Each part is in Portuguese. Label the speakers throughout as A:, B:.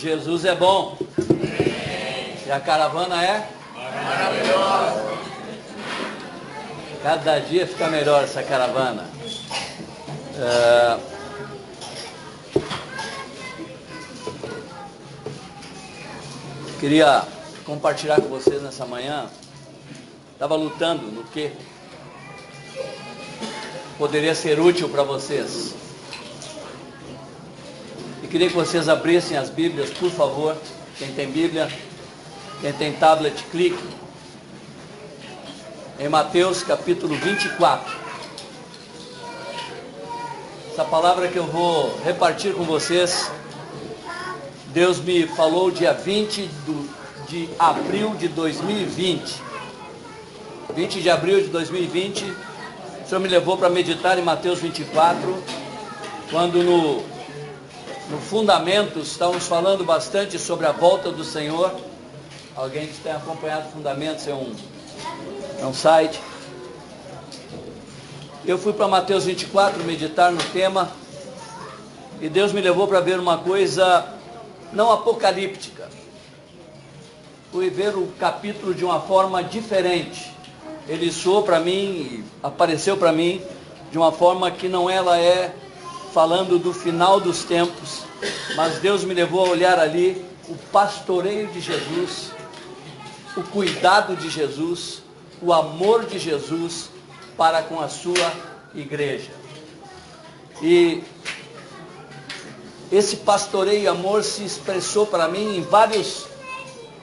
A: Jesus é bom. E a caravana é maravilhosa. Cada dia fica melhor essa caravana. Queria compartilhar com vocês nessa manhã. Estava lutando no que poderia ser útil para vocês. E queria que vocês abrissem as Bíblias, por favor. Quem tem Bíblia, quem tem tablet, clique em Mateus capítulo 24. Essa palavra que eu vou repartir com vocês, Deus me falou dia 20 de abril de 2020. 20 de abril de 2020, o Senhor me levou para meditar em Mateus 24, quando no Fundamentos estávamos falando bastante sobre a volta do Senhor. Alguém que tem acompanhado Fundamentos, é um site. Eu fui para Mateus 24 meditar no tema, e Deus me levou para ver uma coisa não apocalíptica. Fui ver o capítulo de uma forma diferente. Ele soou para mim, apareceu para mim de uma forma que não ela é falando do final dos tempos, mas Deus me levou a olhar ali o pastoreio de Jesus, o cuidado de Jesus, o amor de Jesus para com a sua igreja. E esse pastoreio e amor se expressou para mim em vários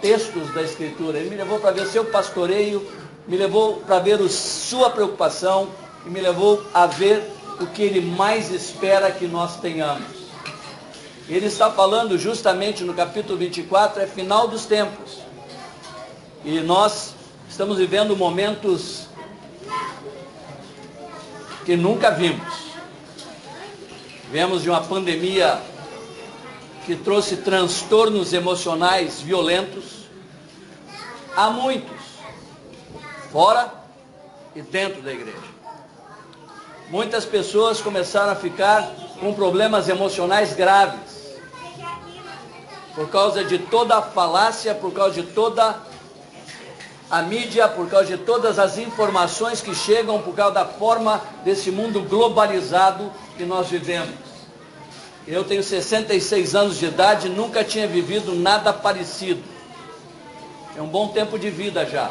A: textos da Escritura. Ele me levou para ver o seu pastoreio, me levou para ver sua preocupação e me levou a ver o que Ele mais espera que nós tenhamos. Ele está falando justamente no capítulo 24, é final dos tempos. E nós estamos vivendo momentos que nunca vimos. Viemos de uma pandemia que trouxe transtornos emocionais violentos a muitos, fora e dentro da igreja. Muitas pessoas começaram a ficar com problemas emocionais graves, por causa de toda a falácia, por causa de toda a mídia, por causa de todas as informações que chegam, por causa da forma desse mundo globalizado que nós vivemos. Eu tenho 66 anos de idade, nunca tinha vivido nada parecido. É um bom tempo de vida já.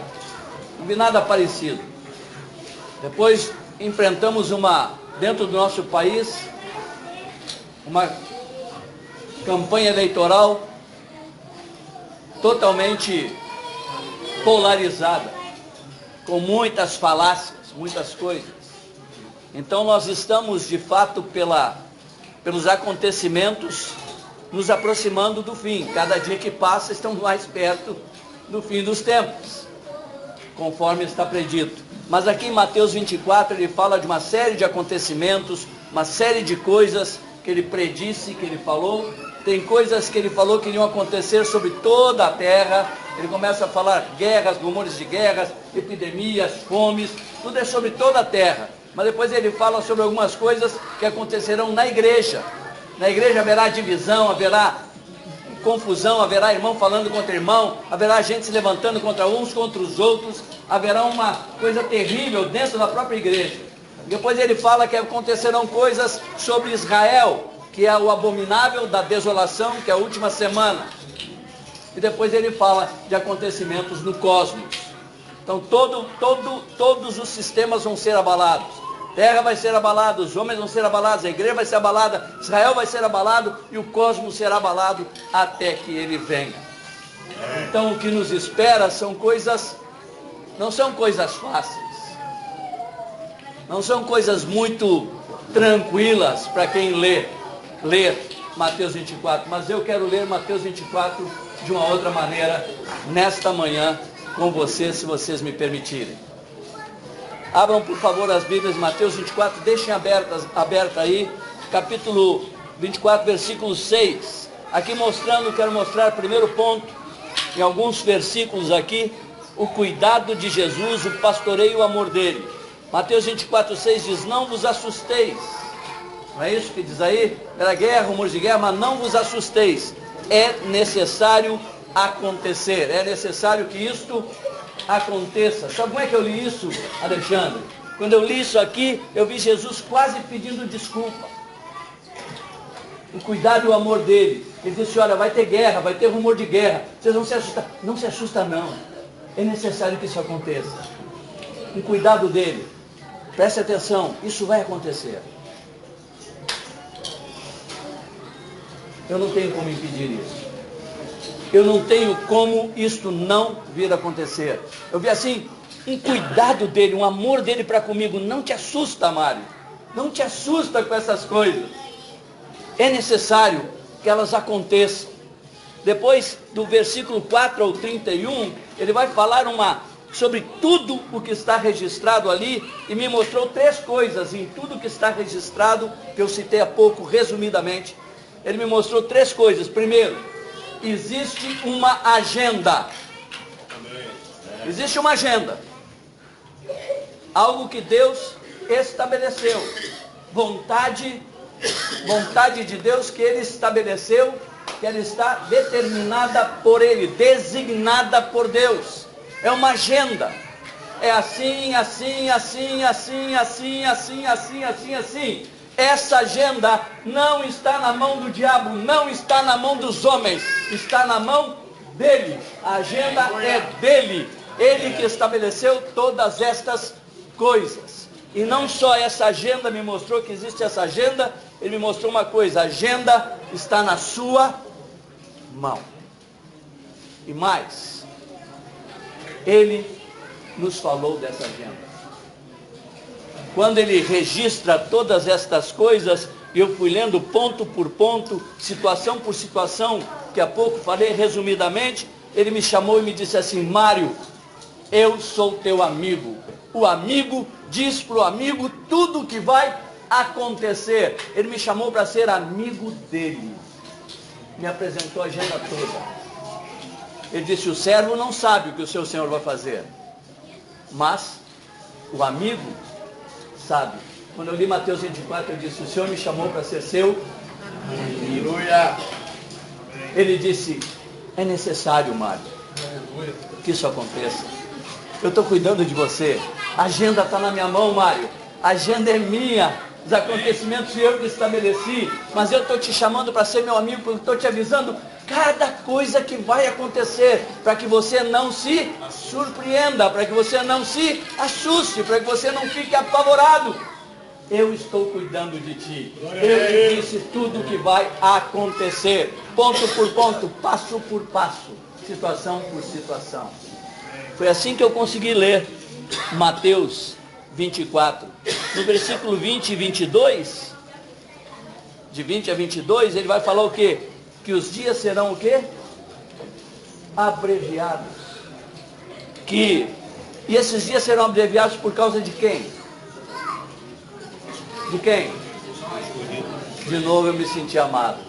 A: Não vi nada parecido. Depois enfrentamos dentro do nosso país, uma campanha eleitoral totalmente polarizada, com muitas falácias, muitas coisas. Então nós estamos, de fato, pelos acontecimentos, nos aproximando do fim. Cada dia que passa, estamos mais perto do fim dos tempos, conforme está predito. Mas aqui em Mateus 24, ele fala de uma série de acontecimentos, uma série de coisas que ele predisse, que ele falou. Tem coisas que ele falou que iriam acontecer sobre toda a terra. Ele começa a falar guerras, rumores de guerras, epidemias, fomes, tudo é sobre toda a terra. Mas depois ele fala sobre algumas coisas que acontecerão na igreja. Na igreja haverá divisão, haverá confusão, haverá irmão falando contra irmão, haverá gente se levantando contra uns, contra os outros, haverá uma coisa terrível dentro da própria igreja. Depois ele fala que acontecerão coisas sobre Israel, que é o abominável da desolação, que é a última semana. E depois ele fala de acontecimentos no cosmos. Então todos os sistemas vão ser abalados. A terra vai ser abalada, os homens vão ser abalados, a igreja vai ser abalada, Israel vai ser abalado e o cosmos será abalado até que ele venha. Então o que nos espera são coisas, não são coisas fáceis, não são coisas muito tranquilas para quem lê Mateus 24, mas eu quero ler Mateus 24 de uma outra maneira nesta manhã com vocês, se vocês me permitirem. Abram por favor as Bíblias de Mateus 24, deixem aberta aí, capítulo 24, versículo 6. Aqui quero mostrar primeiro ponto, em alguns versículos aqui, o cuidado de Jesus, o pastoreio e o amor dele. Mateus 24, 6 diz, não vos assusteis. Não é isso que diz aí? Era guerra, rumores de guerra, mas não vos assusteis. é necessário acontecer, é necessário que isto aconteça. Sabe como é que eu li isso, Alexandre? Quando eu li isso aqui, eu vi Jesus quase pedindo desculpa. O cuidado e o amor dele. Ele disse, olha, vai ter guerra, vai ter rumor de guerra. Vocês vão se assustar. Não se assusta não. É necessário que isso aconteça. O cuidado dele. Preste atenção, isso vai acontecer. Eu não tenho como impedir isso. Eu não tenho como isto não vir a acontecer. Eu vi assim, um cuidado dele, um amor dele para comigo. Não te assusta, Mário. Não te assusta com essas coisas. É necessário que elas aconteçam. Depois do versículo 4 ao 31, ele vai falar sobre tudo o que está registrado ali, e me mostrou 3 coisas em tudo que está registrado, que eu citei há pouco, resumidamente. Ele me mostrou 3 coisas. Primeiro, existe uma agenda. Existe uma agenda. Algo que Deus estabeleceu. Vontade de Deus que Ele estabeleceu, que ela está determinada por Ele, designada por Deus. É uma agenda. É assim, assim, assim, assim, assim, assim, assim, assim, assim. Essa agenda não está na mão do diabo, não está na mão dos homens, está na mão dele. A agenda é dele. Ele que estabeleceu todas estas coisas. E não só essa agenda me mostrou que existe essa agenda, ele me mostrou uma coisa: a agenda está na sua mão. E mais, ele nos falou dessa agenda. Quando ele registra todas estas coisas, eu fui lendo ponto por ponto, situação por situação, que há pouco falei resumidamente. Ele me chamou e me disse assim: Mário, eu sou teu amigo. O amigo diz para o amigo tudo o que vai acontecer. Ele me chamou para ser amigo dele. Me apresentou a agenda toda. Ele disse: o servo não sabe o que o seu senhor vai fazer, mas o amigo sabe. Quando eu li Mateus 24, eu disse: o Senhor me chamou para ser seu amigo. Ele disse: é necessário, Mário, que isso aconteça. Eu estou cuidando de você. A agenda está na minha mão, Mário. A agenda é minha. Os acontecimentos eu que estabeleci. Mas eu estou te chamando para ser meu amigo, porque estou te avisando cada coisa que vai acontecer, para que você não se surpreenda, para que você não se assuste, para que você não fique apavorado. Eu estou cuidando de ti. Eu te disse tudo o que vai acontecer, ponto por ponto, passo por passo, situação por situação. Foi assim que eu consegui ler Mateus 24. No versículo 20 e 22, de 20 a 22, ele vai falar o quê? Que os dias serão o quê? Abreviados. E esses dias serão abreviados por causa de quem? De quem? De novo eu me senti amado.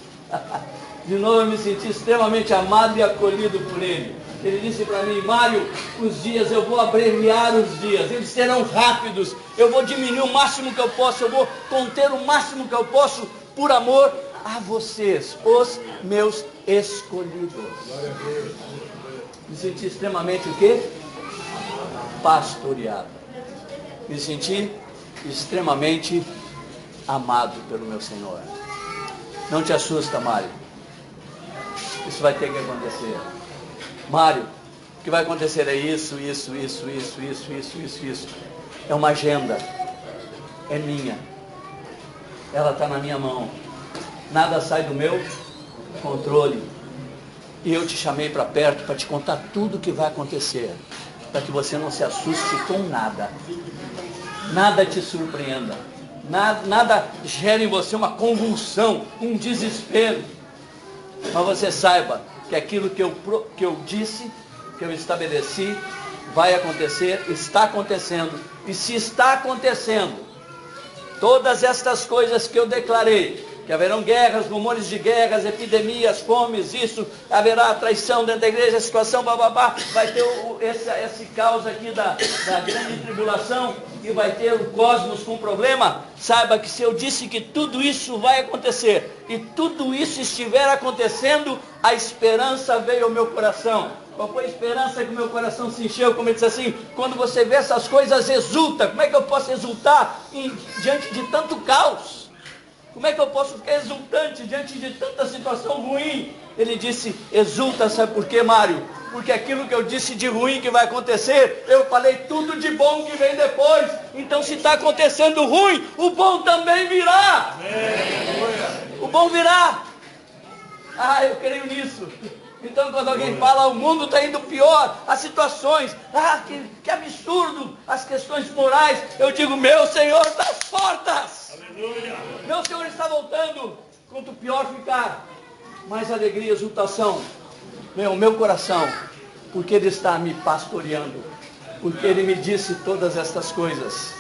A: De novo eu me senti extremamente amado e acolhido por ele. Ele disse para mim: Mário, os dias, eu vou abreviar os dias, eles serão rápidos, eu vou diminuir o máximo que eu posso, eu vou conter o máximo que eu posso, por amor a vocês, os meus escolhidos. Me senti extremamente o quê? Pastoreado. Me senti extremamente amado pelo meu Senhor. Não te assusta, Mário. Isso vai ter que acontecer. Mário, o que vai acontecer é isso. É uma agenda. É minha. Ela está na minha mão. Nada sai do meu controle. E eu te chamei para perto para te contar tudo o que vai acontecer, para que você não se assuste com nada. Nada te surpreenda. Nada gere em você uma convulsão, um desespero. Mas você saiba que aquilo que eu disse, que eu estabeleci, vai acontecer, está acontecendo. E se está acontecendo, todas estas coisas que eu declarei, que haverão guerras, rumores de guerras, epidemias, fomes, isso, haverá traição dentro da igreja, situação, bababá, vai ter esse caos aqui da grande tribulação, e vai ter o cosmos com problema. Saiba que se eu disse que tudo isso vai acontecer, e tudo isso estiver acontecendo, a esperança veio ao meu coração. Qual foi a esperança que o meu coração se encheu? Como ele disse assim, quando você vê essas coisas, exulta. Como é que eu posso exultar diante de tanto caos? Como é que eu posso ficar exultante diante de tanta situação ruim? Ele disse, exulta, sabe por quê, Mário? Porque aquilo que eu disse de ruim que vai acontecer, eu falei tudo de bom que vem depois. Então se está acontecendo ruim, o bom também virá. O bom virá. Ah, eu creio nisso. Então quando alguém fala, o mundo está indo pior, as situações, que absurdo, as questões morais, eu digo, meu Senhor das portas. Aleluia. Meu Senhor está voltando. Quanto pior ficar, mais alegria e exultação vem ao meu coração, porque Ele está me pastoreando, porque Ele me disse todas estas coisas,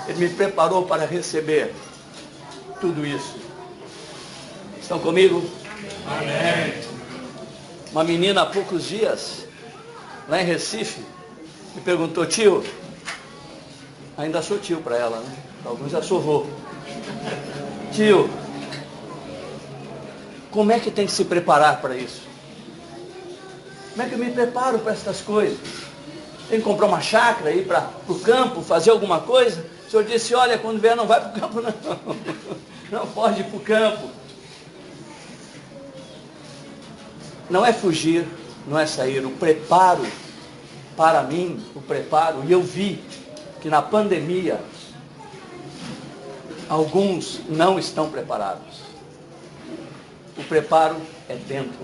A: Ele me preparou para receber tudo isso. Estão comigo? Amém. Uma menina há poucos dias, lá em Recife, me perguntou, tio, ainda sou tio para ela, né? Alguns já sou vô. Tio, como é que tem que se preparar para isso? Como é que eu me preparo para essas coisas? Tem que comprar uma chácara, ir para o campo, fazer alguma coisa? O senhor disse, olha, quando vier não vai para o campo não. Não pode ir para o campo. Não é fugir, não é sair. O preparo, para mim, e eu vi que na pandemia, alguns não estão preparados. O preparo é dentro.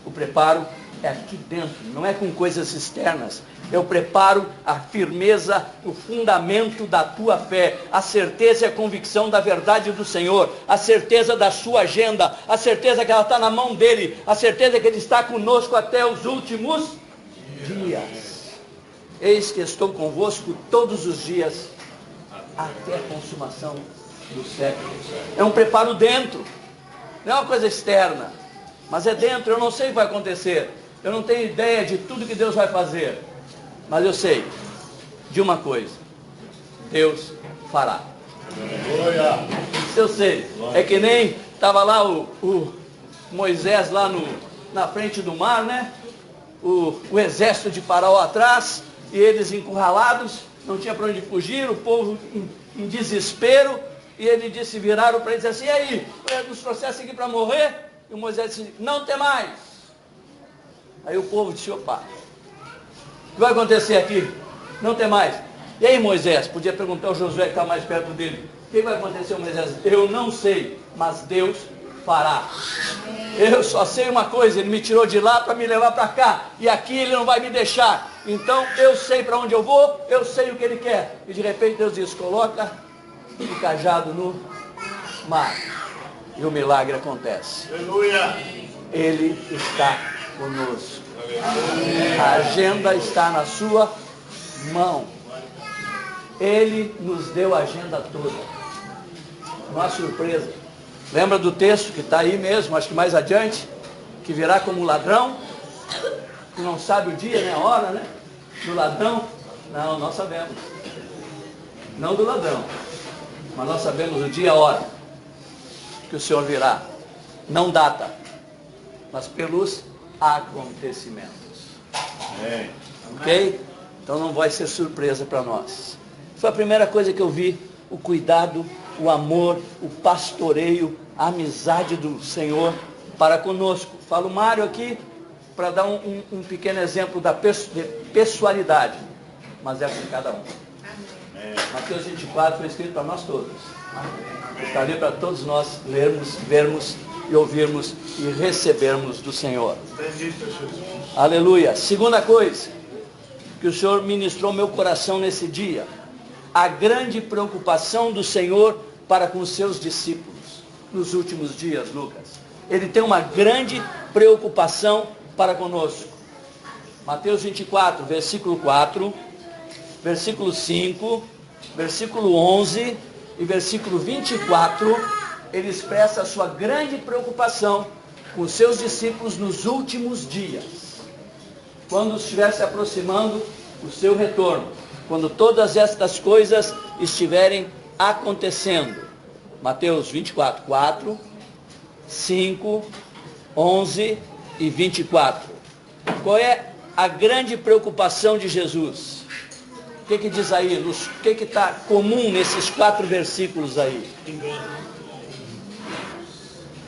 A: O preparo é aqui dentro, não é com coisas externas. Eu preparo a firmeza, o fundamento da tua fé, a certeza e a convicção da verdade do Senhor, a certeza da sua agenda, a certeza que ela está na mão dEle, a certeza que Ele está conosco até os últimos dias. Eis que estou convosco todos os dias, até a consumação do século. É um preparo dentro, não é uma coisa externa, mas é dentro. Eu não sei o que vai acontecer, eu não tenho ideia de tudo que Deus vai fazer, mas eu sei de uma coisa, Deus fará. Eu sei, é que nem estava lá o Moisés lá na frente do mar, né? O exército de Faraó atrás, e eles encurralados, não tinha para onde fugir, o povo em desespero, e ele disse, viraram para ele e disse assim, e aí, nos trouxesse aqui para morrer? E o Moisés disse, não tem mais. Aí o povo disse, opa, o que vai acontecer aqui? Não tem mais. E aí, Moisés, podia perguntar ao Josué que está mais perto dele, o que vai acontecer, Moisés? Eu não sei, mas Deus fará. Eu só sei uma coisa, Ele me tirou de lá para me levar para cá, e aqui Ele não vai me deixar. Então eu sei para onde eu vou, eu sei o que Ele quer. E de repente Deus diz, coloca o cajado no mar, e o milagre acontece. Aleluia. Ele está conosco. A agenda está na sua mão. Ele nos deu a agenda toda. Não há surpresa. Lembra do texto que está aí mesmo, acho que mais adiante, que virá como ladrão, que não sabe o dia nem a hora, né? Do ladrão? Não, nós sabemos. Não do ladrão, mas nós sabemos o dia e a hora que o Senhor virá. Não data, mas pelos acontecimentos. Amém. Ok? Então não vai ser surpresa para nós. Foi a primeira coisa que eu vi, o cuidado, o amor, o pastoreio, a amizade do Senhor para conosco. Falo Mário aqui para dar um pequeno exemplo da pessoalidade, mas é para cada um. Amém. Mateus 24 foi escrito para nós todos. Está ali para todos nós lermos, vermos e ouvirmos e recebermos do Senhor. Aleluia. Segunda coisa que o Senhor ministrou ao meu coração nesse dia, a grande preocupação do Senhor para com os seus discípulos nos últimos dias, Lucas. Ele tem uma grande preocupação para conosco. Mateus 24, versículo 4, versículo 5, versículo 11 e versículo 24, ele expressa a sua grande preocupação com os seus discípulos nos últimos dias, quando estiver se aproximando o seu retorno, quando todas estas coisas estiverem acontecendo. Mateus 24, 4, 5, 11 e 24. Qual é a grande preocupação de Jesus? O que diz aí? O que está comum nesses 4 versículos aí?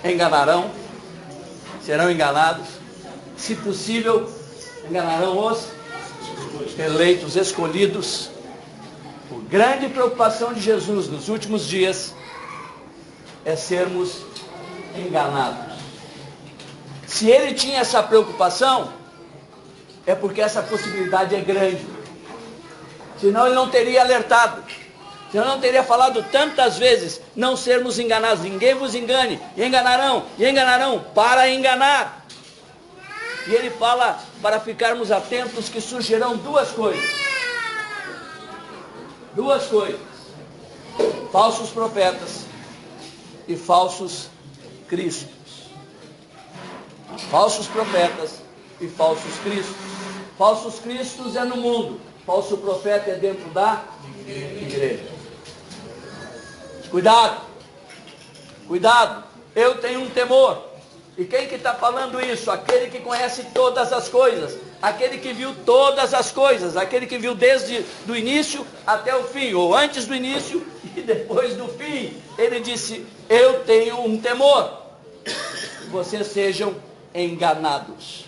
A: Enganarão, serão enganados, se possível, enganarão os eleitos, escolhidos. A grande preocupação de Jesus nos últimos dias é sermos enganados. Se ele tinha essa preocupação, é porque essa possibilidade é grande. Senão ele não teria alertado. Senão não teria falado tantas vezes, não sermos enganados. Ninguém vos engane. E enganarão, para enganar. E ele fala para ficarmos atentos que surgirão 2 coisas. 2 coisas. Falsos profetas e falsos cristos. Falsos profetas e falsos cristos. Falsos cristos é no mundo. Falso profeta é dentro da igreja. Cuidado. Cuidado. Eu tenho um temor. E quem que está falando isso? Aquele que conhece todas as coisas. Aquele que viu todas as coisas. Aquele que viu desde o início até o fim. Ou antes do início e depois do fim. Ele disse, eu tenho um temor. Que vocês sejam enganados.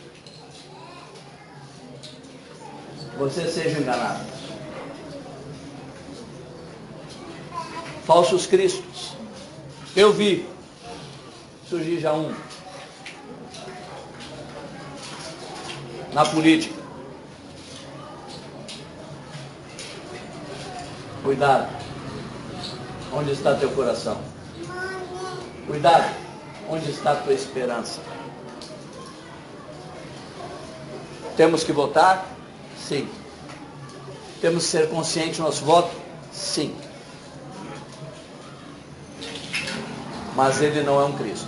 A: Vocês sejam enganados. Falsos cristos. Eu vi surgir já um na política. Cuidado. Onde está teu coração? Cuidado. Onde está a tua esperança? Temos que votar? Sim. Temos que ser conscientes do nosso voto? Sim. Mas ele não é um Cristo.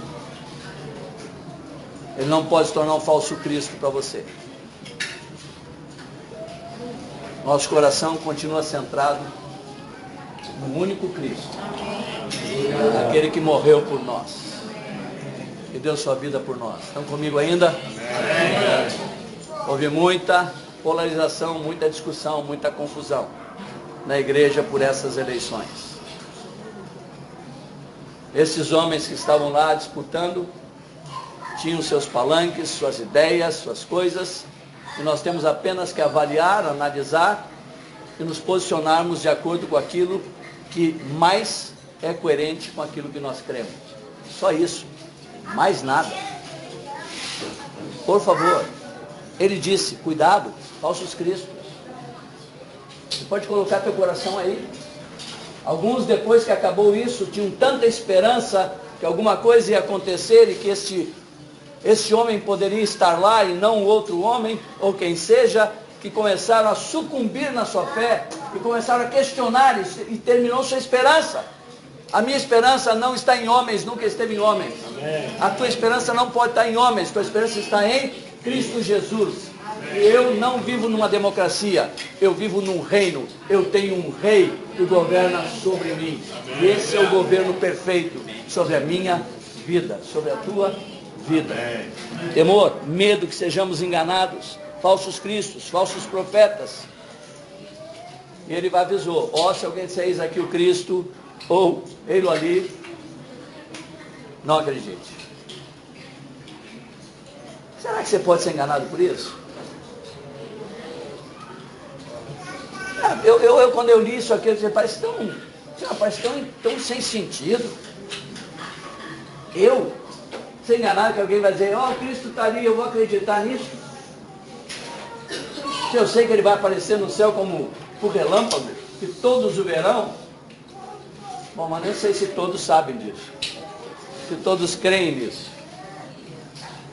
A: Ele não pode se tornar um falso Cristo para você. Nosso coração continua centrado no único Cristo. Aquele que morreu por nós. Que deu sua vida por nós. Estão comigo ainda? Houve muita polarização, muita discussão, muita confusão na igreja por essas eleições. Esses homens que estavam lá disputando tinham seus palanques, suas ideias, suas coisas, e nós temos apenas que avaliar, analisar e nos posicionarmos de acordo com aquilo que mais é coerente com aquilo que nós cremos. Só isso, mais nada. Por favor, ele disse, cuidado, falsos cristos. Você pode colocar teu coração aí. Alguns, depois que acabou isso, tinham tanta esperança que alguma coisa ia acontecer e que este homem poderia estar lá e não outro homem, ou quem seja, que começaram a sucumbir na sua fé e começaram a questionar e terminou sua esperança. A minha esperança não está em homens, nunca esteve em homens. A tua esperança não pode estar em homens, tua esperança está em Cristo Jesus. Eu não vivo numa democracia, eu vivo num reino, eu tenho um rei que governa sobre mim. E esse é o governo perfeito sobre a minha vida, sobre a tua vida. Temor, medo que sejamos enganados, falsos cristos, falsos profetas. E ele avisou, se alguém disser eis aqui o Cristo, ou ele ali, não acredite. Será que você pode ser enganado por isso? Quando eu li isso aqui, eu disse, parece tão sem sentido. Eu ser enganado que alguém vai dizer, Cristo está ali, eu vou acreditar nisso. Se eu sei que ele vai aparecer no céu como por relâmpago, que todos o verão. Bom, mas não sei se todos sabem disso. Se todos creem nisso.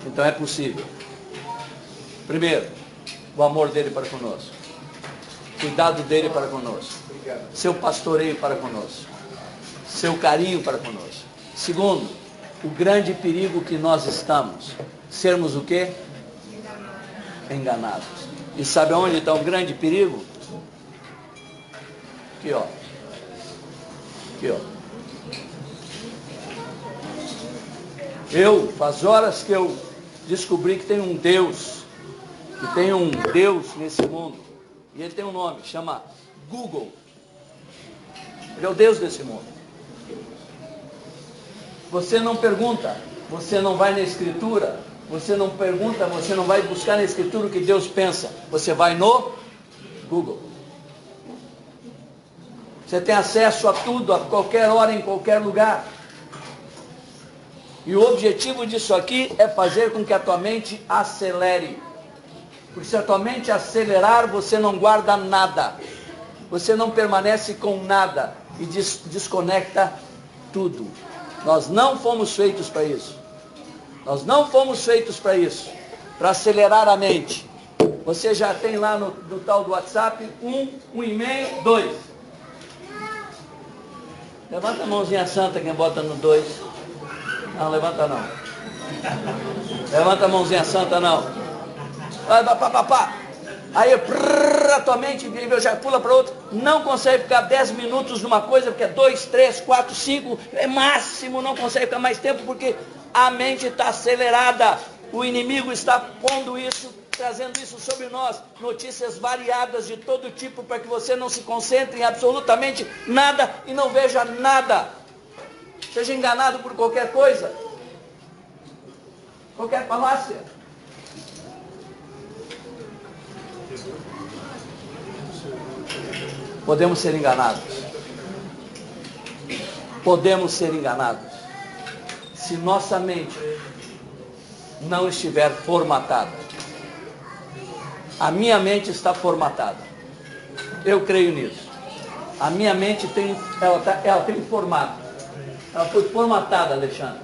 A: Então é possível. Primeiro, o amor dele para conosco. Cuidado dele para conosco. Seu pastoreio para conosco. Seu carinho para conosco. Segundo, o grande perigo que nós estamos. Sermos o quê? Enganados. E sabe onde está um grande perigo? Aqui, ó. Aqui, ó. Faz horas que eu descobri que tem um Deus nesse mundo. E ele tem um nome, chama Google. Ele é o Deus desse mundo. Você não pergunta, você não vai na Escritura, você não pergunta, você não vai buscar na Escritura o que Deus pensa. Você vai no Google. Você tem acesso a tudo, a qualquer hora, em qualquer lugar. E o objetivo disso aqui é fazer com que a tua mente acelere. Porque se a tua mente acelerar, você não guarda nada. Você não permanece com nada e desconecta tudo. Nós não fomos feitos para isso. Nós não fomos feitos para isso. Para acelerar a mente. Você já tem lá no tal do WhatsApp, 1 e-mail, 2. Levanta a mãozinha santa quem bota no 2. Não, levanta não. Levanta a mãozinha santa não. Aí a tua mente já pula para outra. Não consegue ficar 10 minutos numa coisa, porque é 2, 3, 4, 5, é máximo, não consegue ficar mais tempo, porque a mente está acelerada. O inimigo está pondo isso, trazendo isso sobre nós, notícias variadas de todo tipo, para que você não se concentre em absolutamente nada e não veja nada. Seja enganado por qualquer coisa, qualquer falácia. Podemos ser enganados. Podemos ser enganados. Se nossa mente não estiver formatada. A minha mente está formatada. Eu creio nisso. A minha mente ela tem formato. Ela foi formatada, Alexandre.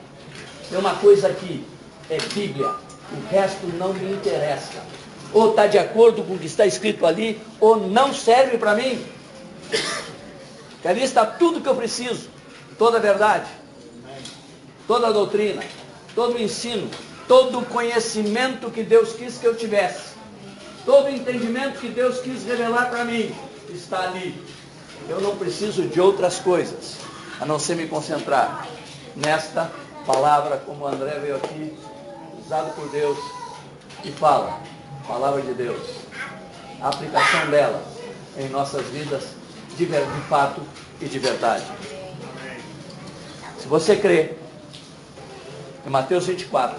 A: Tem uma coisa aqui, é Bíblia. O resto não me interessa. Ou está de acordo com o que está escrito ali, ou não serve para mim. Que ali está tudo que eu preciso. Toda a verdade. Toda a doutrina. Todo o ensino. Todo o conhecimento que Deus quis que eu tivesse. Todo o entendimento que Deus quis revelar para mim está ali. Eu não preciso de outras coisas, a não ser me concentrar nesta palavra, como o André veio aqui, usado por Deus, e fala, palavra de Deus, a aplicação dela em nossas vidas, de fato e de verdade. Se você crê, em Mateus 24,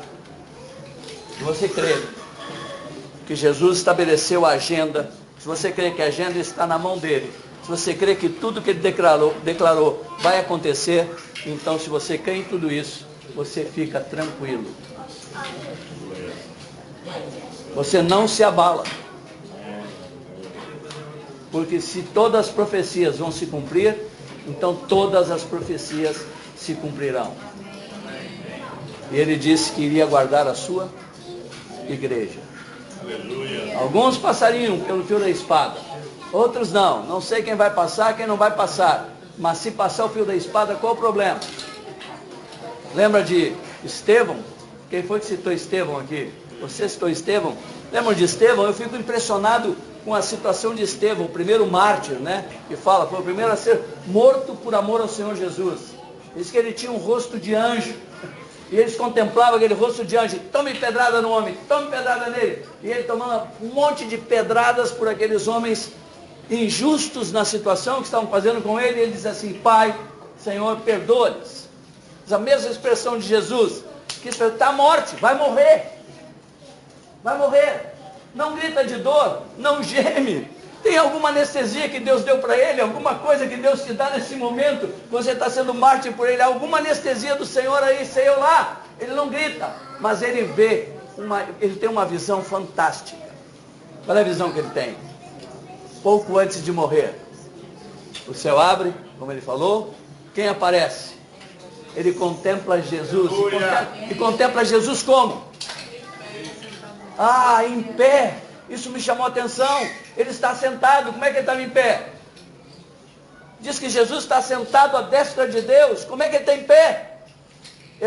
A: se você crê que Jesus estabeleceu a agenda, se você crê que a agenda está na mão dele, se você crê que tudo que ele declarou vai acontecer, então se você crê em tudo isso, você fica tranquilo. Você não se abala. Porque se todas as profecias vão se cumprir, então todas as profecias se cumprirão. E ele disse que iria guardar a sua igreja. Aleluia. Alguns passariam pelo fio da espada, outros não. Não sei quem vai passar, quem não vai passar. Mas se passar o fio da espada, qual o problema? Lembra de Estevão? Quem foi que citou Estevão aqui? Você citou Estevão? Lembra de Estevão? Eu fico impressionado com a situação de Estevão, o primeiro mártir, né? Que fala, foi o primeiro a ser morto por amor ao Senhor Jesus. Diz que ele tinha um rosto de anjo. E eles contemplavam aquele rosto de anjo. Tome pedrada no homem, tome pedrada nele. E ele tomando um monte de pedradas por aqueles homens injustos na situação que estavam fazendo com ele. E ele diz assim, Pai, Senhor, perdoa-lhes. A mesma expressão de Jesus, que está à morte, vai morrer. Vai morrer. Não grita de dor, não geme. Tem alguma anestesia que Deus deu para ele, alguma coisa que Deus te dá nesse momento, você está sendo mártir por ele, alguma anestesia do Senhor aí, sei lá. Ele não grita, mas ele vê, ele tem uma visão fantástica. Qual é a visão que ele tem? Pouco antes de morrer, o céu abre, como ele falou, quem aparece? Ele contempla Jesus. E contempla Jesus como? Em pé. Isso me chamou a atenção. Ele está sentado. Como é que ele estava em pé? Diz que Jesus está sentado à destra de Deus. Como é que ele está em pé?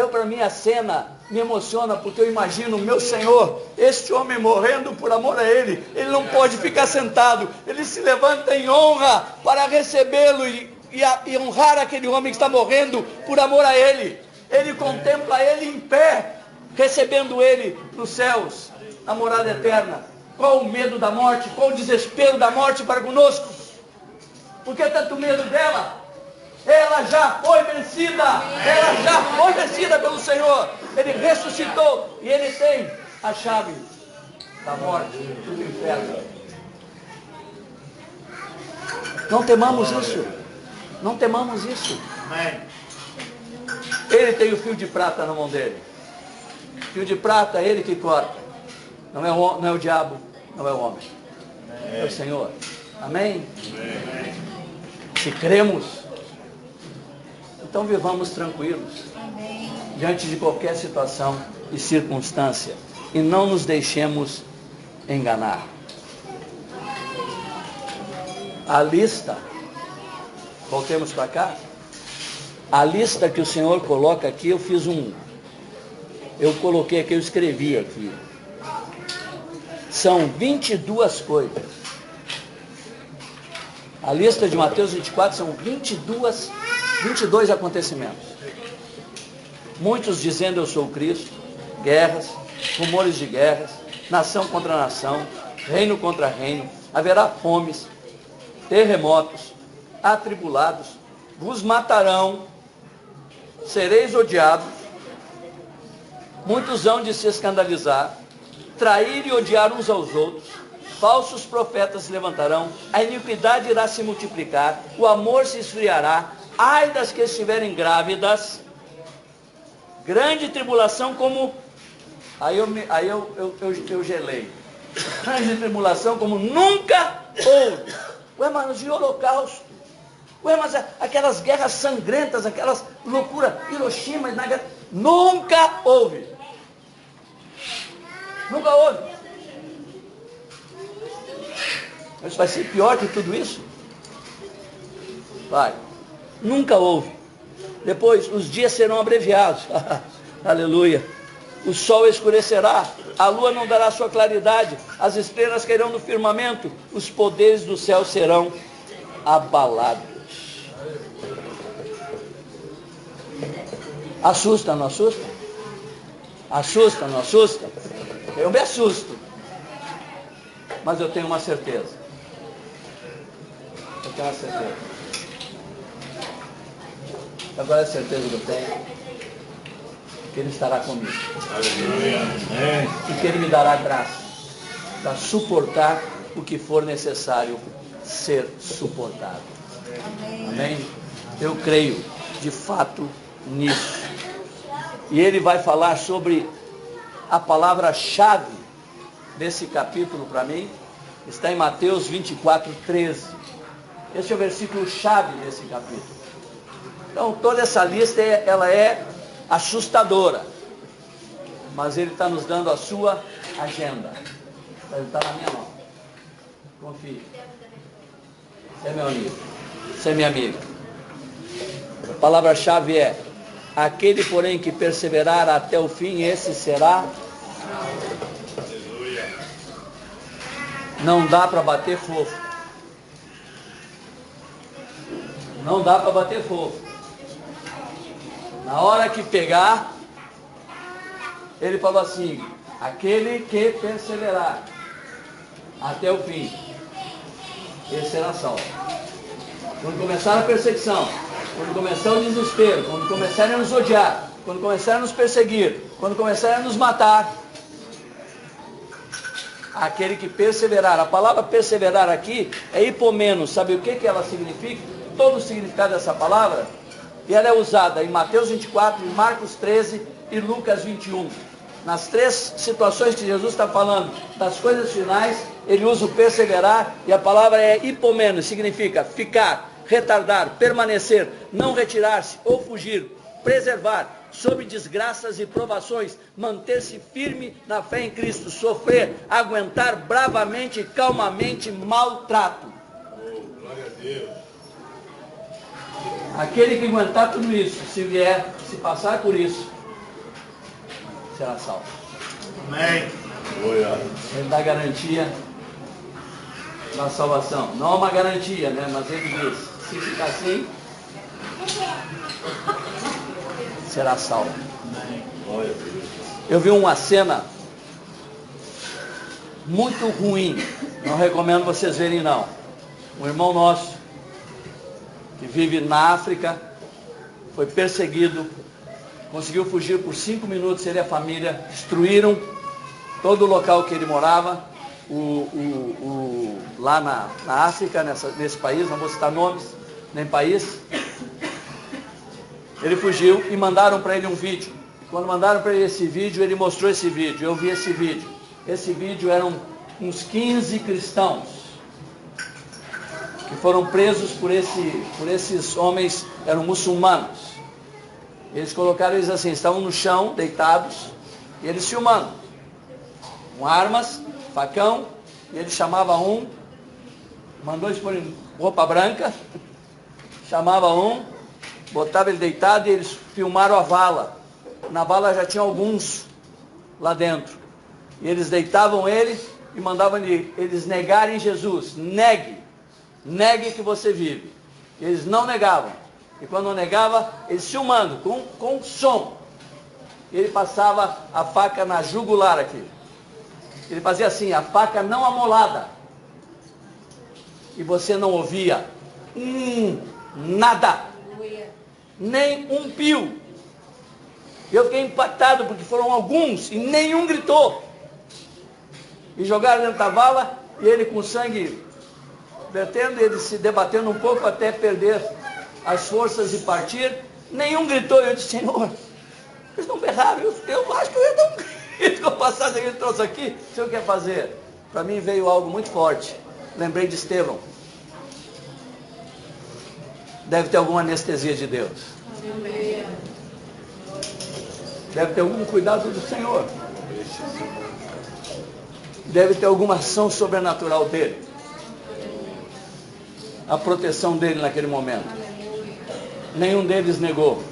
A: Para mim, a cena me emociona, porque eu imagino o meu Senhor, este homem morrendo por amor a Ele. Ele não pode ficar sentado. Ele se levanta em honra para recebê-lo e honrar aquele homem que está morrendo por amor a Ele. ele contempla ele em pé, recebendo ele nos céus, na morada eterna. Qual o medo da morte? Qual o desespero da morte para conosco? Por que tanto medo dela? Ela já foi vencida. Ela já foi vencida pelo Senhor. Ele ressuscitou e ele tem a chave da morte e do inferno. Não temamos isso. Não temamos isso. Ele tem o fio de prata na mão dele. Fio de prata é ele que corta. Não é o diabo, não é o homem. É o Senhor. Amém? Se cremos, então vivamos tranquilos diante de qualquer situação e circunstância. E não nos deixemos enganar. A lista, voltemos para cá. A lista que o Senhor coloca aqui, eu coloquei aqui, eu escrevi aqui. São 22 coisas. A lista de Mateus 24 são 22 acontecimentos. Muitos dizendo eu sou o Cristo, guerras, rumores de guerras, nação contra nação, reino contra reino, haverá fomes, terremotos, atribulados, vos matarão, sereis odiados, muitos hão de se escandalizar, trair e odiar uns aos outros, falsos profetas se levantarão, a iniquidade irá se multiplicar, o amor se esfriará, ai das que estiverem grávidas, grande tribulação como... Aí eu gelei. Grande tribulação como nunca houve. Ué, mas e o holocausto? Ué, mas aquelas guerras sangrentas, aquelas loucuras, Hiroshima, nunca houve. Nunca houve. Isso vai ser pior que tudo isso? Vai. Nunca houve. Depois, os dias serão abreviados. Aleluia. O sol escurecerá, a lua não dará sua claridade, as estrelas cairão no firmamento, os poderes do céu serão abalados. Assusta, não assusta? Assusta, não assusta? Eu me assusto. Mas eu tenho uma certeza. Eu tenho uma certeza. Agora é a certeza que eu tenho. Que Ele estará comigo. E que Ele me dará graça para suportar o que for necessário ser suportado. Amém? Eu creio de fato nisso. E ele vai falar sobre a palavra-chave desse capítulo para mim. Está em Mateus 24, 13. Esse é o versículo chave desse capítulo. Então toda essa lista ela é assustadora, mas ele está nos dando a sua agenda. Ele está na minha mão. Confie. Você é meu amigo. Você é minha amiga. A palavra-chave é: aquele, porém, que perseverar até o fim, esse será. Não dá para bater fofo. Não dá para bater fofo. Na hora que pegar, ele falou assim: aquele que perseverar até o fim, esse será salvo. Quando começar a perseguição, quando começar o desespero, quando começarem a nos odiar, quando começarem a nos perseguir, quando começarem a nos matar, aquele que perseverar, a palavra perseverar aqui é hipomeno. Sabe o que ela significa? Todo o significado dessa palavra. E ela é usada em Mateus 24, em Marcos 13 e Lucas 21. Nas três situações que Jesus está falando das coisas finais, ele usa o perseverar, e a palavra é hipomeno, significa ficar, retardar, permanecer, não retirar-se ou fugir, preservar, sob desgraças e provações, manter-se firme na fé em Cristo, sofrer, aguentar bravamente e calmamente maltrato.
B: Oh, glória a Deus.
A: Aquele que aguentar tudo isso, se passar por isso, será salvo.
B: Amém.
A: Ele dá garantia da salvação. Não é uma garantia, né? Mas ele diz: se ficar assim, será salvo. Eu vi uma cena muito ruim, não recomendo vocês verem não. Um irmão nosso, que vive na África, foi perseguido, conseguiu fugir por 5 minutos, ele e a família, destruíram todo o local que ele morava, lá na África, nesse país, não vou citar nomes, nem país. Ele fugiu e mandaram para ele um vídeo. Quando mandaram para ele esse vídeo, ele mostrou esse vídeo, eu vi esse vídeo. Esse vídeo eram uns 15 cristãos que foram presos por esses homens, eram muçulmanos. Eles colocaram eles assim, estavam no chão, deitados, e eles filmando, com armas, facão, e ele chamava um, mandou eles pôr roupa branca, chamava um, botava ele deitado e eles filmaram a vala. Na vala já tinha alguns lá dentro. E eles deitavam ele e mandavam eles negarem Jesus. Negue que você vive. E eles não negavam. E quando não negava, eles filmando com som. Ele passava a faca na jugular aqui. Ele fazia assim, a faca não amolada. E você não ouvia nada. Nem um pio. Eu fiquei impactado porque foram alguns e nenhum gritou. E jogaram dentro da vala e ele com sangue vertendo, ele se debatendo um pouco até perder as forças e partir. Nenhum gritou. Eu disse, Senhor, eles não berraram. Eu acho que eu ia dar um grito com a passagem que ele trouxe aqui. O senhor quer fazer? Para mim veio algo muito forte. Lembrei de Estevão. Deve ter alguma anestesia de Deus. Deve ter algum cuidado do Senhor. Deve ter alguma ação sobrenatural dele. A proteção dele naquele momento. Nenhum deles negou.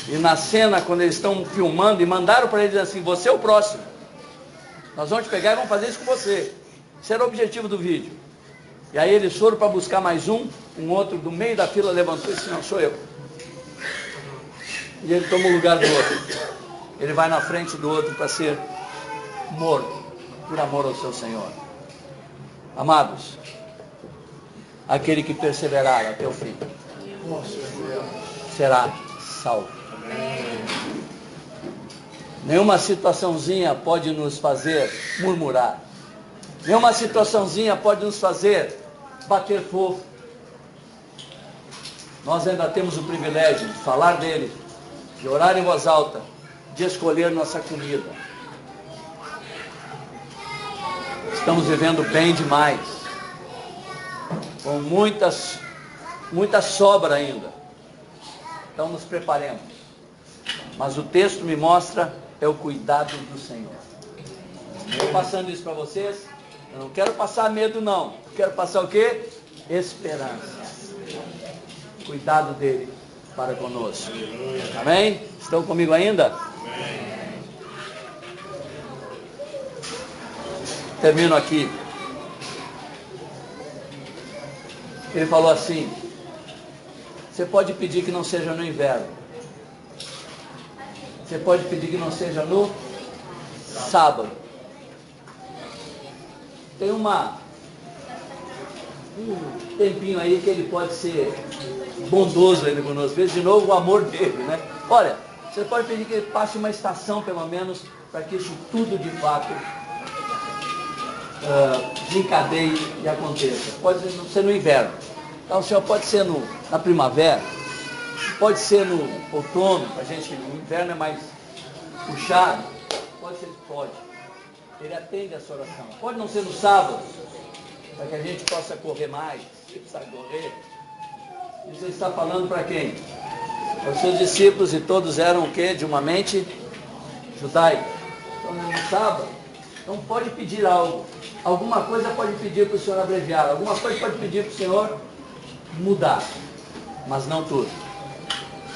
A: E na cena, quando eles estão filmando, e mandaram para eles assim, você é o próximo. Nós vamos te pegar e vamos fazer isso com você. Esse era o objetivo do vídeo. E aí eles foram para buscar mais um outro do meio da fila levantou e disse, não, sou eu. E ele toma o lugar do outro. Ele vai na frente do outro para ser morto, por amor ao seu Senhor. Amados, aquele que perseverar até o fim, será salvo. Nenhuma situaçãozinha pode nos fazer murmurar. Nenhuma situaçãozinha pode nos fazer bater fofo. Nós ainda temos o privilégio de falar dele, de orar em voz alta, de escolher nossa comida. Estamos vivendo bem demais, com muita sobra ainda. Então nos preparemos. Mas o texto me mostra é o cuidado do Senhor. Estou passando isso para vocês. Eu não quero passar medo não. Eu quero passar o quê? Esperança. Cuidado dele para conosco. Amém? Estão comigo ainda? Amém. Termino aqui. Ele falou assim, você pode pedir que não seja no inverno. Você pode pedir que não seja no sábado. Tem um tempinho aí que ele pode ser bondoso ainda conosco. Veja de novo o amor dele, né? Olha, você pode pedir que ele passe uma estação pelo menos, para que isso tudo de fato desencadeie e aconteça. Pode ser no inverno. Então o Senhor pode ser na primavera, pode ser no outono, a gente, o inverno é mais puxado, pode. Ele atende a sua oração. Pode não ser no sábado, para que a gente possa correr mais, se precisar correr. Isso está falando para quem? Para os seus discípulos, e todos eram o quê? De uma mente judaica. Então no sábado, então pode pedir algo. Alguma coisa pode pedir para o Senhor abreviar, alguma coisa pode pedir para o Senhor mudar, mas não tudo.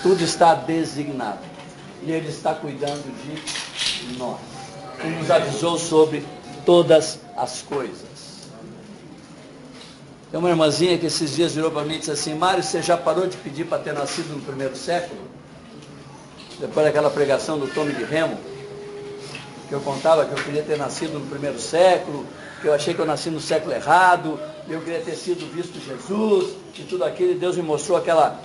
A: Tudo está designado. E Ele está cuidando de nós. Ele nos avisou sobre todas as coisas. Tem uma irmãzinha que esses dias virou para mim e disse assim, Mário, você já parou de pedir para ter nascido no primeiro século? depois daquela pregação do Tommy de Remo, que eu contava que eu queria ter nascido no primeiro século, que eu achei que eu nasci no século errado, e eu queria ter sido visto Jesus, e tudo aquilo, e Deus me mostrou aquela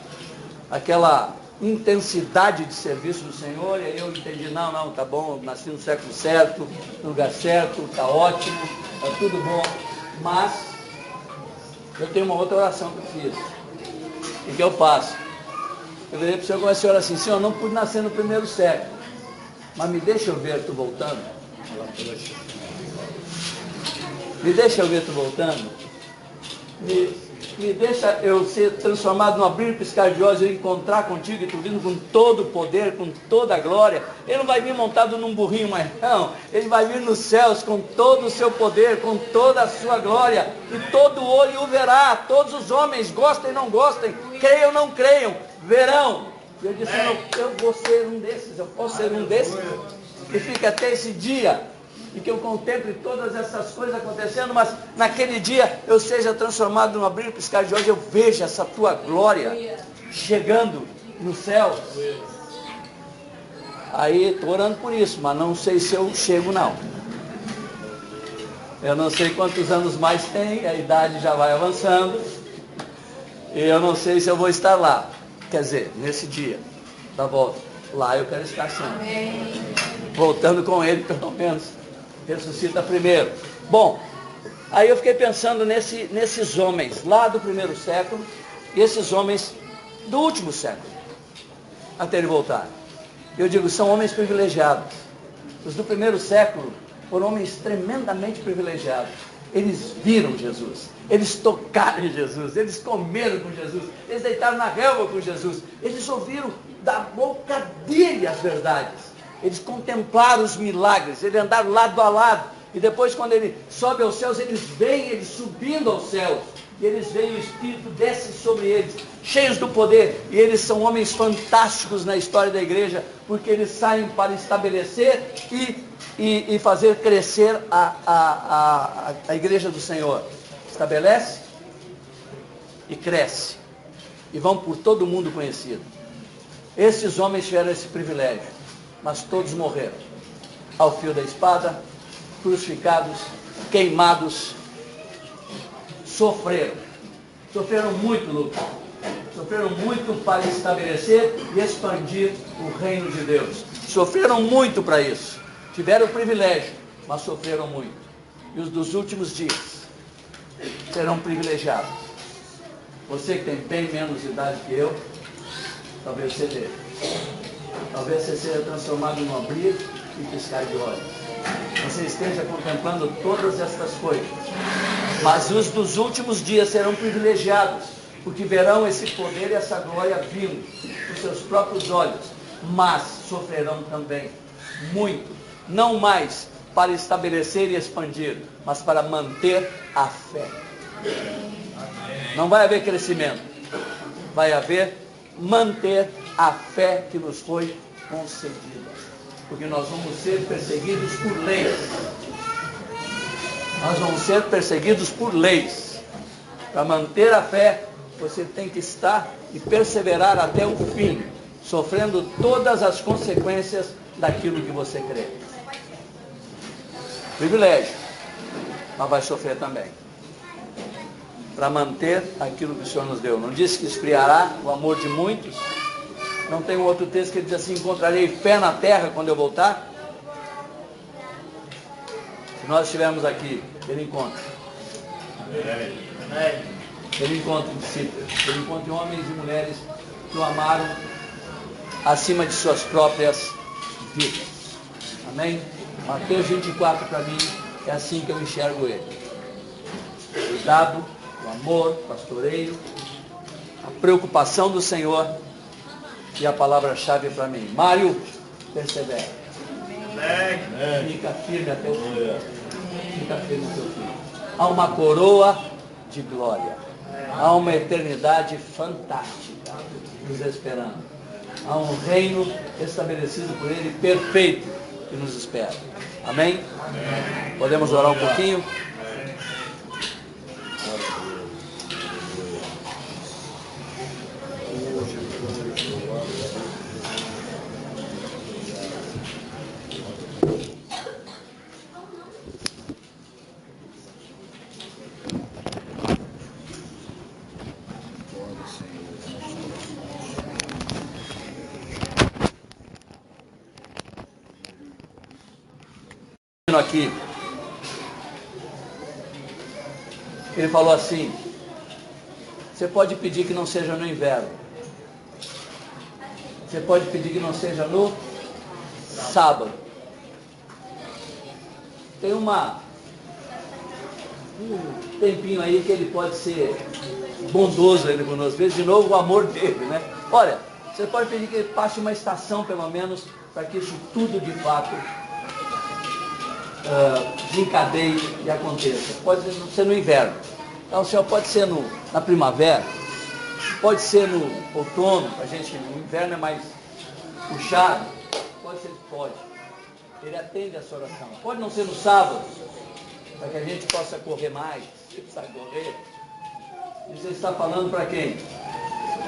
A: intensidade de serviço do Senhor, e aí eu entendi, não, tá bom, eu nasci no século certo, no lugar certo, tá ótimo, tá tudo bom, mas eu tenho uma outra oração que eu fiz. O que eu faço? Eu virei para o Senhor e comecei a orar assim: Senhor, eu não pude nascer no primeiro século, mas me deixa eu ver tu voltando. Me deixa eu ver tu voltando. Me deixa eu ser transformado num abrir e piscar de olhos, eu encontrar contigo e tu vindo com todo o poder, com toda a glória. Ele não vai vir montado num burrinho, mas não. Ele vai vir nos céus com todo o seu poder, com toda a sua glória. E todo olho o verá. Todos os homens, gostem ou não gostem, creiam ou não creiam, verão. E eu disse: eu vou ser um desses, eu posso ser um desses. E fica até esse dia, e que eu contemple todas essas coisas acontecendo, mas naquele dia eu seja transformado num abrir e piscar de olhos, eu vejo essa tua glória chegando no céu. Aí estou orando por isso, mas não sei se eu chego não. Eu não sei quantos anos mais tem, a idade já vai avançando, e eu não sei se eu vou estar lá, quer dizer, nesse dia da volta. Lá eu quero estar sempre, voltando com ele pelo menos. Ressuscita primeiro. Bom, aí eu fiquei pensando nesses homens lá do primeiro século e esses homens do último século, até ele voltar. Eu digo, são homens privilegiados. Os do primeiro século foram homens tremendamente privilegiados. Eles viram Jesus, eles tocaram em Jesus, eles comeram com Jesus, eles deitaram na relva com Jesus, eles ouviram da boca dele as verdades. Eles contemplaram os milagres, eles andaram lado a lado, e depois quando ele sobe aos céus, eles veem ele subindo aos céus, e eles veem o Espírito desce sobre eles, cheios do poder, e eles são homens fantásticos na história da igreja, porque eles saem para estabelecer e fazer crescer a igreja do Senhor. Estabelece e cresce, e vão por todo o mundo conhecido. Esses homens tiveram esse privilégio, mas todos morreram ao fio da espada, crucificados, queimados, sofreram muito, Lucas, sofreram muito para estabelecer e expandir o reino de Deus, sofreram muito para isso, tiveram o privilégio, mas sofreram muito. E os dos últimos dias serão privilegiados. Você que tem bem menos idade que eu, talvez você dê. Talvez você seja transformado num abrir e piscar de olhos. Você esteja contemplando todas estas coisas. Mas os dos últimos dias serão privilegiados, porque verão esse poder e essa glória vindo com seus próprios olhos. Mas sofrerão também muito. Não mais para estabelecer e expandir, mas para manter a fé. Não vai haver crescimento. Vai haver manter a fé que nos foi concedida. Porque nós vamos ser perseguidos por leis. Nós vamos ser perseguidos por leis. Para manter a fé, você tem que estar e perseverar até o fim, sofrendo todas as consequências daquilo que você crê. Privilégio, mas vai sofrer também. Para manter aquilo que o Senhor nos deu. Não disse que esfriará o amor de muitos? Não tem um outro texto que diz assim: encontrarei fé na terra quando eu voltar? Se nós estivermos aqui, ele encontra. Ele encontra discípulos, ele encontra homens e mulheres que o amaram acima de suas próprias vidas. Amém? Mateus 24 para mim é assim que eu enxergo ele. Cuidado, o amor, o pastoreio, a preocupação do Senhor e a palavra-chave para mim. Mário, persevera. Fica firme até o fim. Fica firme até o fim. Há uma coroa de glória. Há uma eternidade fantástica nos esperando. Há um reino estabelecido por Ele, perfeito, que nos espera. Amém? Amém. Podemos orar um pouquinho? aqui. Ele falou assim: você pode pedir que não seja no inverno. Você pode pedir que não seja no sábado. Tem um tempinho aí que ele pode ser bondoso ainda conosco. Veja de novo o amor dele, né? Olha, você pode pedir que ele passe uma estação pelo menos, para que isso tudo de fato desencadeie e aconteça. Pode ser no inverno. Então, o senhor pode ser na primavera, pode ser no outono, a gente, no inverno é mais puxado, pode. Ele atende a sua oração. Pode não ser no sábado, para que a gente possa correr mais, se precisar correr. E você está falando para quem?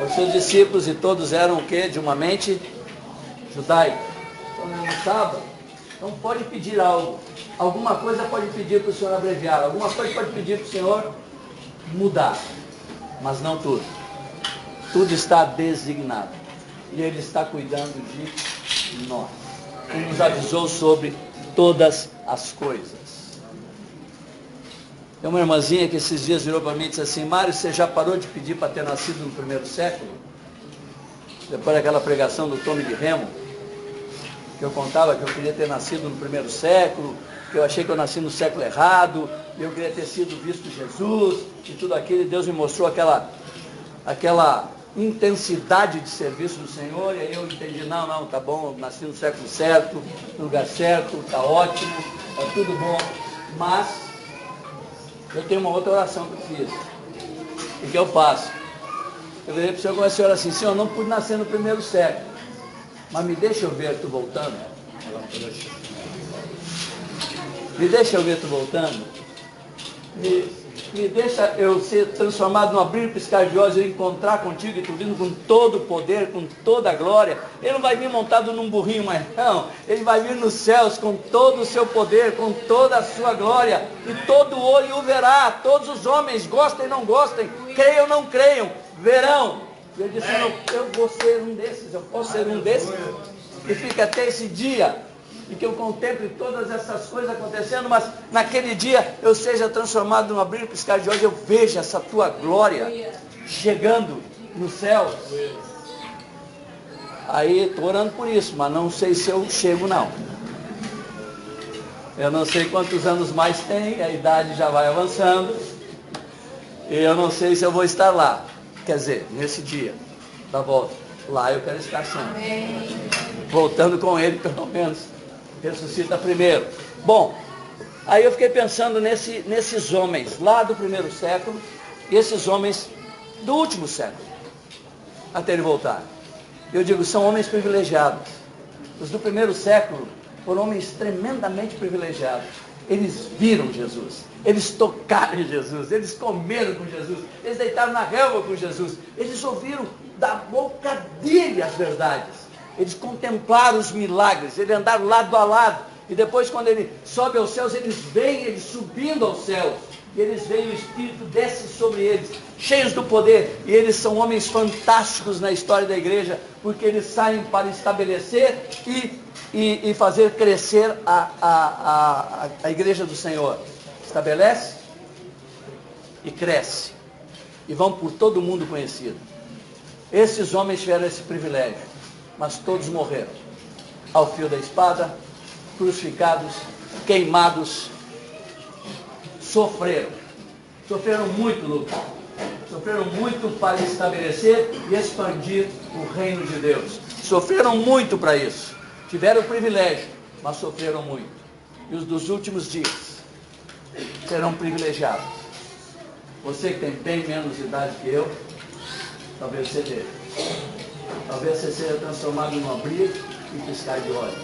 A: Os seus discípulos, e todos eram o quê? De uma mente judaica. Então, no sábado, então pode pedir algo. Alguma coisa pode pedir para o Senhor abreviar, alguma coisa pode pedir para o Senhor mudar, mas não tudo. Tudo está designado. E Ele está cuidando de nós. Ele nos avisou sobre todas as coisas. Tem uma irmãzinha que esses dias virou para mim e disse assim: Mário, você já parou de pedir para ter nascido no primeiro século? Depois daquela pregação do Tommy de Remo, que eu contava que eu queria ter nascido no primeiro século, que eu achei que eu nasci no século errado, e eu queria ter sido visto Jesus, e tudo aquilo, e Deus me mostrou aquela intensidade de serviço do Senhor, e aí eu entendi: não, tá bom, eu nasci no século certo, no lugar certo, tá ótimo, tá tudo bom, mas eu tenho uma outra oração que eu fiz, e que eu faço. Eu virei para o Senhor e comecei a orar assim: Senhor, não pude nascer no primeiro século, mas me deixa eu ver tu voltando. Me deixa eu ver tu voltando. Me deixa eu ser transformado num abrir e piscar de olhos, eu encontrar contigo e tu vindo com todo o poder, com toda a glória. Ele não vai vir montado num burrinho, mas não. Ele vai vir nos céus com todo o seu poder, com toda a sua glória. E todo olho o verá. Todos os homens, gostem ou não gostem, creiam ou não creiam, verão. E ele disse: eu vou ser um desses, eu posso ser um desses. E fica até esse dia, e que eu contemple todas essas coisas acontecendo, mas naquele dia eu seja transformado num abrir e piscar de olhos, eu vejo essa tua glória chegando nos céus. Aí estou orando por isso, mas não sei se eu chego não. Eu não sei quantos anos mais tem, a idade já vai avançando, e eu não sei se eu vou estar lá. Quer dizer, nesse dia da volta, lá eu quero estar sempre. Voltando com ele, pelo menos. Ressuscita primeiro. Bom, aí eu fiquei pensando nesses homens lá do primeiro século, e esses homens do último século, até ele voltar. Eu digo, são homens privilegiados. Os do primeiro século foram homens tremendamente privilegiados. Eles viram Jesus, eles tocaram em Jesus, eles comeram com Jesus, eles deitaram na relva com Jesus, eles ouviram da boca dele as verdades. Eles contemplaram os milagres, eles andaram lado a lado, e depois quando ele sobe aos céus, eles veem ele subindo aos céus, e eles veem o Espírito desce sobre eles, cheios do poder, e eles são homens fantásticos na história da igreja, porque eles saem para estabelecer e fazer crescer a igreja do Senhor. Estabelece e cresce, e vão por todo o mundo conhecido. Esses homens tiveram esse privilégio, mas todos morreram ao fio da espada, crucificados, queimados, sofreram muito, Lucas, sofreram muito para estabelecer e expandir o reino de Deus, sofreram muito para isso, tiveram o privilégio, mas sofreram muito. E os dos últimos dias serão privilegiados. Você que tem bem menos idade que eu, talvez você dê. Talvez você seja transformado num abrir e piscar de olhos.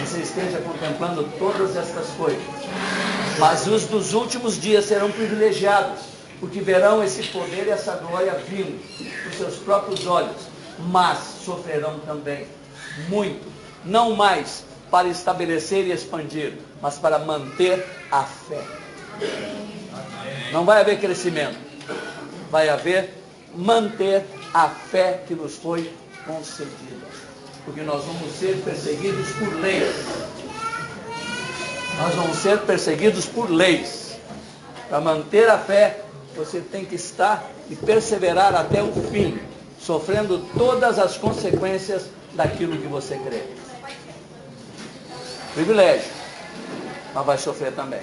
A: Você esteja contemplando todas estas coisas. Mas os dos últimos dias serão privilegiados, porque verão esse poder e essa glória vindo com seus próprios olhos. Mas sofrerão também muito. Não mais para estabelecer e expandir, mas para manter a fé. Não vai haver crescimento. Vai haver manter a fé que nos foi concedida, porque nós vamos ser perseguidos por leis, Nós vamos ser perseguidos por leis. Para manter a fé, você tem que estar e perseverar até o fim, sofrendo todas as consequências daquilo que você crê. Privilégio, mas vai sofrer também.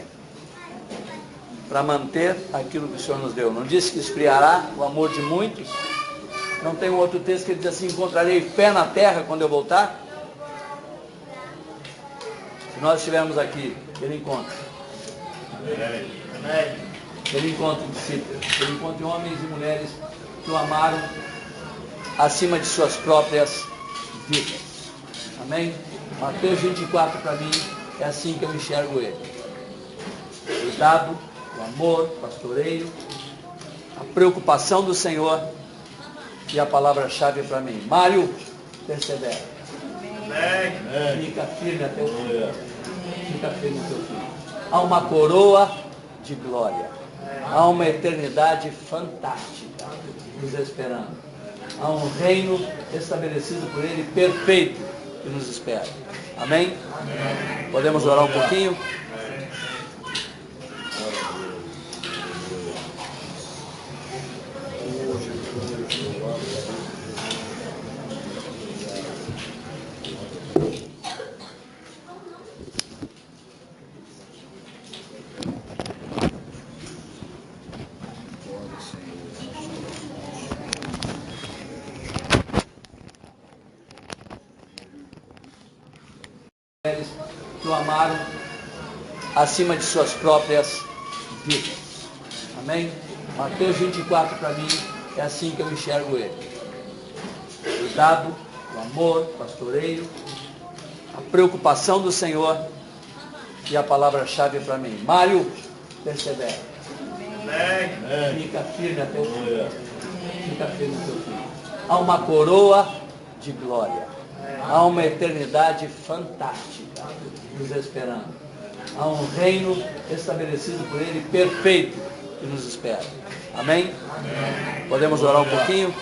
A: Para manter aquilo que o Senhor nos deu. Não disse que esfriará o amor de muitos? Não tem um outro texto que diz assim: encontrarei fé na terra quando eu voltar? Se nós estivermos aqui, ele encontra. Ele encontra discípulos, ele encontra homens e mulheres que o amaram acima de suas próprias vidas. Amém? Mateus 24 para mim é assim que eu enxergo ele. Cuidado, o amor, o pastoreio, a preocupação do Senhor e a palavra-chave para mim. Mário, persevera. Fica firme até o fim. Fica firme até o fim. Há uma coroa de glória. Há uma eternidade fantástica nos esperando. Há um reino estabelecido por Ele, perfeito, que nos espera. Amém? Podemos orar um pouquinho? Que o amaram acima de suas próprias vidas. Amém? Mateus 24 para mim é assim que eu enxergo ele. Cuidado, o amor, o pastoreio, a preocupação do Senhor e a palavra-chave para mim. Mário, persevera. Fica firme até o fim. Fica firme até o fim. Há uma coroa de glória. Há uma eternidade fantástica nos esperando. Há um reino estabelecido por Ele, perfeito, que nos espera. Amém? Podemos orar um pouquinho?